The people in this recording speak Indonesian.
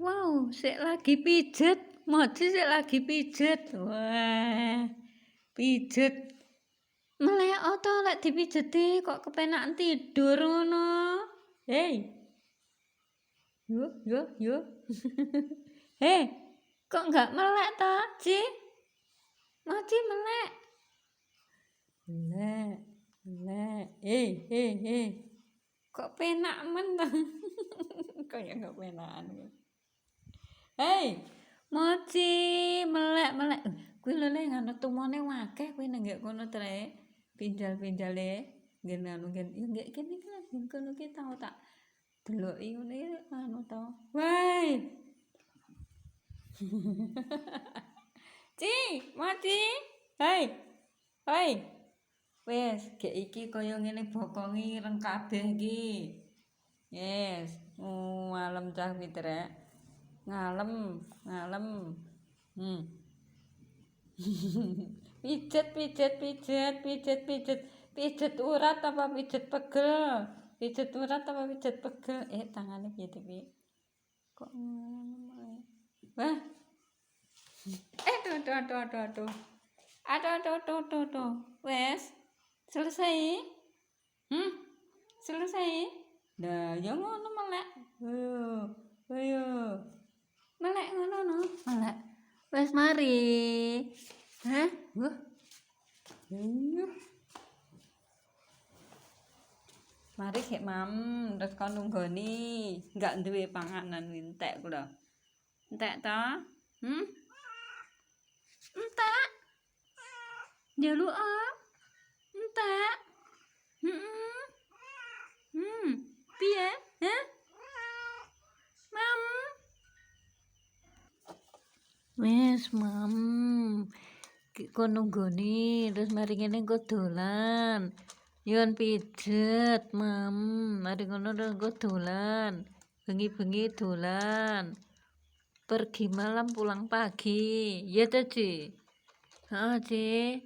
Wow, sik lagi pijet, Mochi sik lagi pijet. Wah, pijet. Melek to lek dipijeti kok kepenakan tidur ngono. Hei. Yo. Hei, kok enggak melek ta, Ci? Mochi melek. Melek. Hei. Kok penak men to? Kayak enggak penakan. Hei, Mochi, melek. Kuwi lho le ngono tumone akeh kuwi nang nggih kono tre. Pinjal-pinjale nggen anu nggen ya nggih kene iki nggen kono ki tau tak deloki ngene anu to. Woi. Ci, Mochi. Hei. Wes, gek iki kaya ngene bokonge ireng kabeh iki. Yes, ngalem cah pitrek. Ngalem. Pijet urat apa pijet pegel? Tangane piye piye? Kok ngono. Wah. Aduh. Wes. Selesai? Selesai? Lah, ya ngono melek. Ayo. Melek ngono no. Melek. Wes mari. Hah? Wah. Ayo. Mari sik mam, terus kon nunggoni, enggak duwe panganan entek ku lho. Entek ta? Entek. Njaluk entek. Piye? Hah? Mam. Wes, mam. Kon nunggoni, terus mari ngene engko dolan. Yon pijet, mam. Mari ngono terus engko dolan. Bengi-bengi dolan. Pergi malam pulang pagi. Ya ta, Ci? Heeh, Ci.